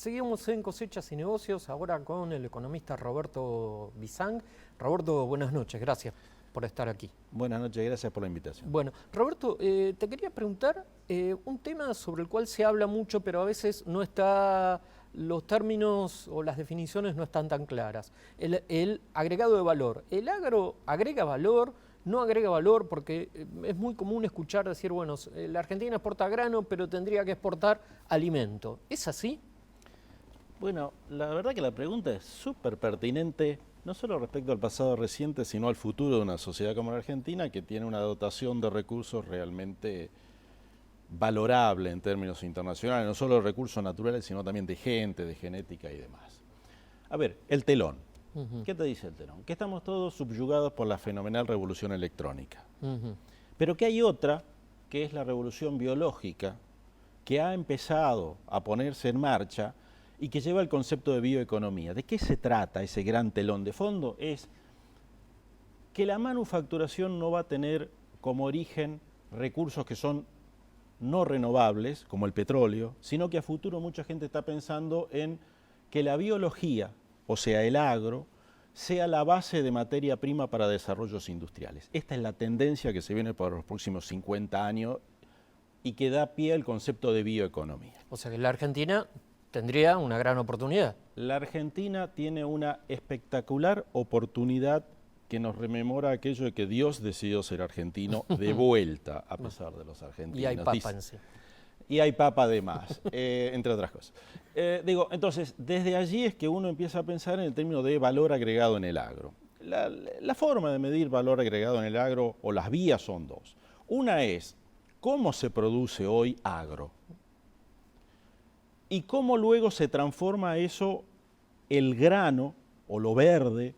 Seguimos en Cosechas y Negocios, ahora con el economista Roberto Bizang. Roberto, buenas noches, gracias por estar aquí. Buenas noches, gracias por la invitación. Bueno, Roberto, te quería preguntar un tema sobre el cual se habla mucho, pero a veces no está, los términos o las definiciones no están tan claras. El agregado de valor. ¿El agro agrega valor? ¿No agrega valor? Porque es muy común escuchar decir, bueno, la Argentina exporta grano, pero tendría que exportar alimento. ¿Es así? Bueno, la verdad que la pregunta es súper pertinente, no solo respecto al pasado reciente, sino al futuro de una sociedad como la Argentina, que tiene una dotación de recursos realmente valorable en términos internacionales, no solo de recursos naturales, sino también de gente, de genética y demás. A ver, el telón. ¿Qué te dice el telón? Que estamos todos subyugados por la fenomenal revolución electrónica. Pero que hay otra, que es la revolución biológica, que ha empezado a ponerse en marcha y que lleva el concepto de bioeconomía. ¿De qué se trata ese gran telón de fondo? Es que la manufacturación no va a tener como origen recursos que son no renovables, como el petróleo, sino que a futuro mucha gente está pensando en que la biología, o sea, el agro, sea la base de materia prima para desarrollos industriales. Esta es la tendencia que se viene por los próximos 50 años y que da pie al concepto de bioeconomía. O sea que la Argentina tendría una gran oportunidad. La Argentina tiene una espectacular oportunidad que nos rememora aquello de que Dios decidió ser argentino de vuelta, a pesar de los argentinos. Y hay papa en sí. Y hay papa además, entre otras cosas. Entonces, desde allí es que uno empieza a pensar en el término de valor agregado en el agro. La forma de medir valor agregado en el agro, o las vías, son dos. Una es cómo se produce hoy agro y cómo luego se transforma eso, el grano o lo verde,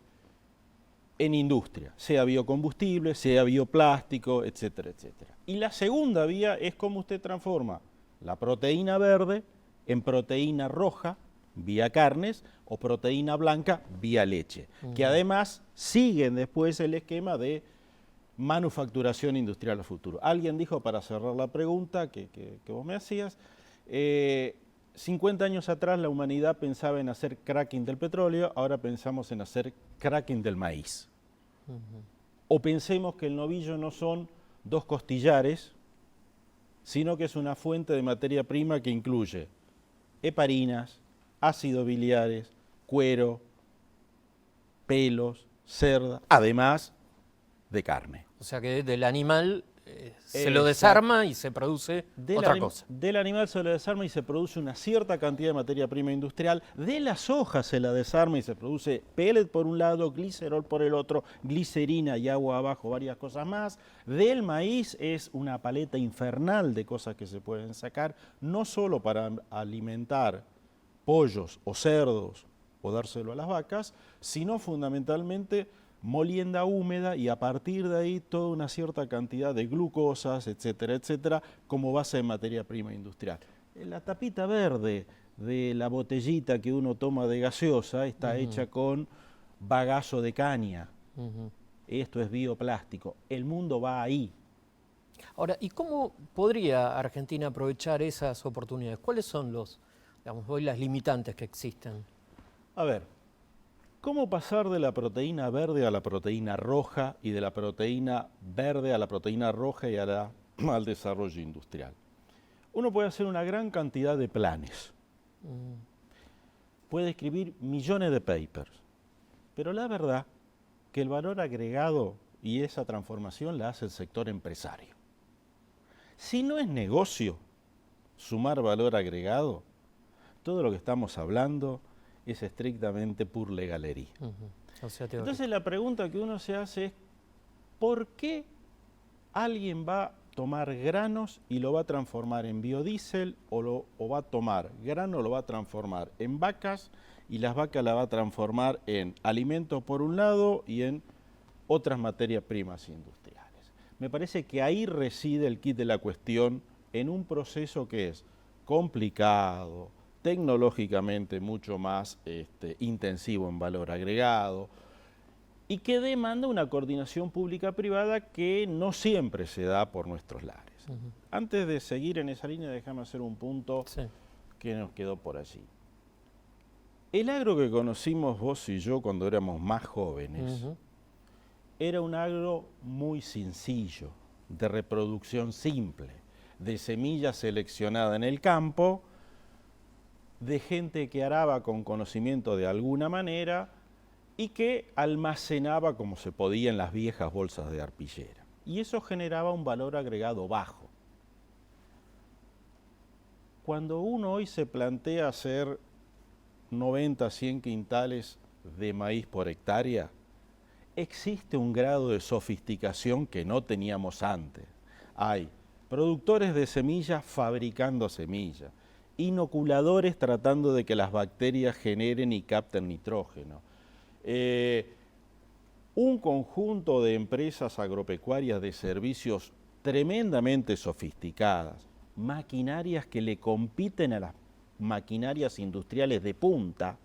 en industria, sea biocombustible, sea bioplástico, etcétera, etcétera. Y la segunda vía es cómo usted transforma la proteína verde en proteína roja, vía carnes, o proteína blanca, vía leche, que además siguen después el esquema de manufacturación industrial a futuro. Alguien dijo, para cerrar la pregunta que vos me hacías, 50 años atrás la humanidad pensaba en hacer cracking del petróleo, ahora pensamos en hacer cracking del maíz. O pensemos que el novillo no son dos costillares, sino que es una fuente de materia prima que incluye heparinas, ácidos biliares, cuero, pelos, cerda, además de carne. O sea que del animal se lo desarma y se produce otra cosa. Del animal se lo desarma y se produce una cierta cantidad de materia prima industrial. De la soja se la desarma y se produce pellet por un lado, glicerol por el otro, glicerina y agua abajo, varias cosas más. Del maíz es una paleta infernal de cosas que se pueden sacar, no solo para alimentar pollos o cerdos o dárselo a las vacas, sino fundamentalmente molienda húmeda, y a partir de ahí toda una cierta cantidad de glucosas, etcétera, etcétera, como base de materia prima industrial. La tapita verde de la botellita que uno toma de gaseosa está hecha con bagazo de caña. Esto es bioplástico. El mundo va ahí. Ahora, ¿y cómo podría Argentina aprovechar esas oportunidades? ¿Cuáles son hoy las limitantes que existen? A ver, ¿cómo pasar de la proteína verde a la proteína roja y de la proteína verde a la proteína roja y al desarrollo industrial? Uno puede hacer una gran cantidad de planes. Puede escribir millones de papers. Pero la verdad que el valor agregado y esa transformación la hace el sector empresario. Si no es negocio sumar valor agregado, todo lo que estamos hablando es estrictamente pur legalería. O sea, entonces la pregunta que uno se hace es, ¿por qué alguien va a tomar granos y lo va a transformar en biodiesel, o va a tomar grano, lo va a transformar en vacas, y las vacas la va a transformar en alimentos por un lado y en otras materias primas industriales? Me parece que ahí reside el quid de la cuestión, en un proceso que es complicado, tecnológicamente mucho más intensivo en valor agregado, y que demanda una coordinación pública-privada que no siempre se da por nuestros lares. Antes de seguir en esa línea, déjame hacer un punto que nos quedó por allí. El agro que conocimos vos y yo cuando éramos más jóvenes era un agro muy sencillo, de reproducción simple, de semilla seleccionada en el campo, de gente que araba con conocimiento de alguna manera y que almacenaba como se podía en las viejas bolsas de arpillera. Y eso generaba un valor agregado bajo. Cuando uno hoy se plantea hacer 90, 100 quintales de maíz por hectárea, existe un grado de sofisticación que no teníamos antes. Hay productores de semillas fabricando semillas, inoculadores tratando de que las bacterias generen y capten nitrógeno. Un conjunto de empresas agropecuarias de servicios tremendamente sofisticadas, maquinarias que le compiten a las maquinarias industriales de punta.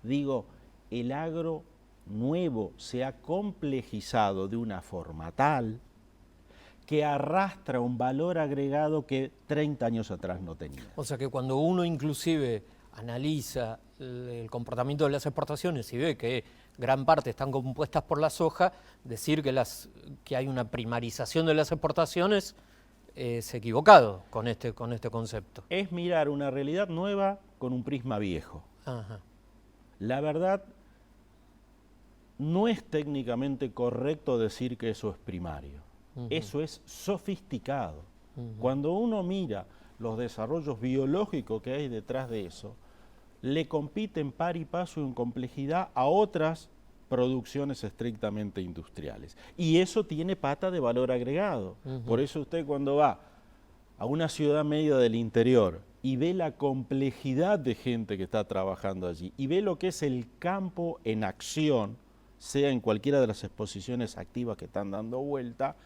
Digo, el agro nuevo se ha complejizado de una forma tal que arrastra un valor agregado que 30 años atrás no tenía. O sea que cuando uno inclusive analiza el comportamiento de las exportaciones y ve que gran parte están compuestas por la soja, decir que hay una primarización de las exportaciones es equivocado con este concepto. Es mirar una realidad nueva con un prisma viejo. Ajá. La verdad, no es técnicamente correcto decir que eso es primario. Eso es sofisticado. Cuando uno mira los desarrollos biológicos que hay detrás de eso, le compiten par y paso en complejidad a otras producciones estrictamente industriales. Y eso tiene pata de valor agregado. Por eso usted cuando va a una ciudad media del interior y ve la complejidad de gente que está trabajando allí y ve lo que es el campo en acción, sea en cualquiera de las exposiciones activas que están dando vuelta,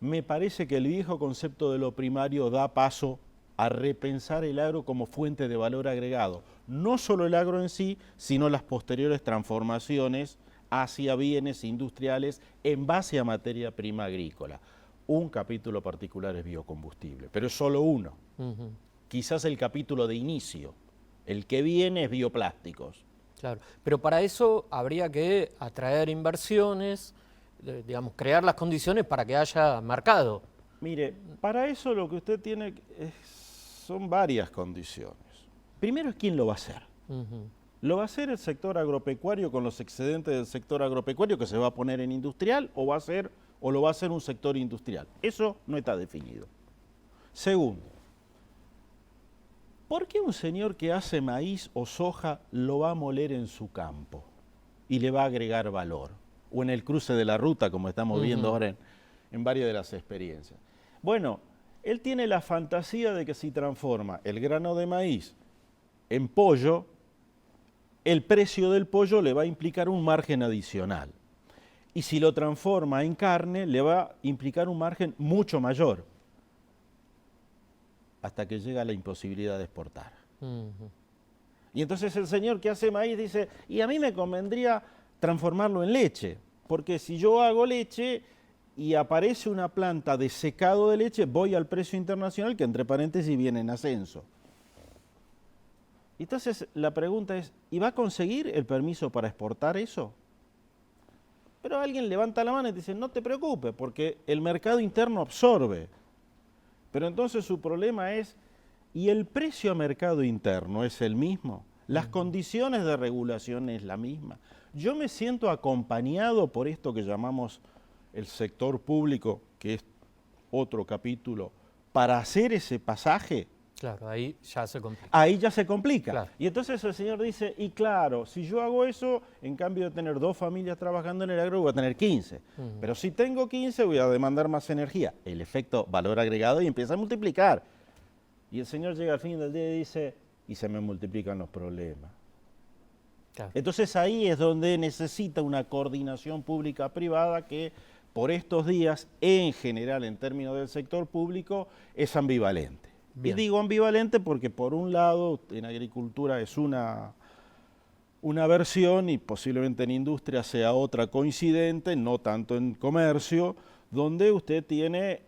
me parece que el viejo concepto de lo primario da paso a repensar el agro como fuente de valor agregado. No solo el agro en sí, sino las posteriores transformaciones hacia bienes industriales en base a materia prima agrícola. Un capítulo particular es biocombustible, pero es solo uno. Quizás el capítulo de inicio. El que viene es bioplásticos. Claro, pero para eso habría que atraer inversiones, digamos, crear las condiciones para que haya mercado. Mire, para eso lo que usted tiene son varias condiciones. Primero es quién lo va a hacer. ¿Lo va a hacer el sector agropecuario con los excedentes del sector agropecuario que se va a poner en industrial o lo va a hacer un sector industrial? Eso no está definido. Segundo, ¿por qué un señor que hace maíz o soja lo va a moler en su campo y le va a agregar valor? O en el cruce de la ruta, como estamos viendo ahora en varias de las experiencias. Bueno, él tiene la fantasía de que si transforma el grano de maíz en pollo, el precio del pollo le va a implicar un margen adicional. Y si lo transforma en carne, le va a implicar un margen mucho mayor. Hasta que llega la imposibilidad de exportar. Y entonces el señor que hace maíz dice, y a mí me convendría transformarlo en leche, porque si yo hago leche y aparece una planta de secado de leche, voy al precio internacional que entre paréntesis viene en ascenso. Entonces la pregunta es, ¿y va a conseguir el permiso para exportar eso? Pero alguien levanta la mano y dice, no te preocupes, porque el mercado interno absorbe. Pero entonces su problema es, ¿y el precio a mercado interno es el mismo? ¿Las condiciones de regulación es la misma? Yo me siento acompañado por esto que llamamos el sector público, que es otro capítulo, para hacer ese pasaje. Claro, ahí ya se complica. Ahí ya se complica. Claro. Y entonces el señor dice, y claro, si yo hago eso, en cambio de tener 2 familias trabajando en el agro, voy a tener 15. Pero si tengo 15, voy a demandar más energía. El efecto valor agregado y empieza a multiplicar. Y el señor llega al fin del día y dice, y se me multiplican los problemas. Claro. Entonces ahí es donde necesita una coordinación pública-privada que por estos días, en general, en términos del sector público, es ambivalente. Bien. Y digo ambivalente porque por un lado en agricultura es una versión y posiblemente en industria sea otra coincidente, no tanto en comercio, donde usted tiene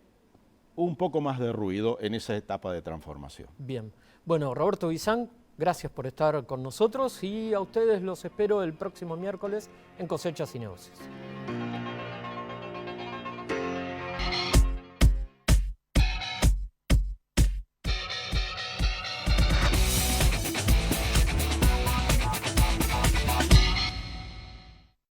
un poco más de ruido en esa etapa de transformación. Bien. Bueno, Roberto Bizán, Gracias por estar con nosotros y a ustedes los espero el próximo miércoles en Cosechas y Negocios.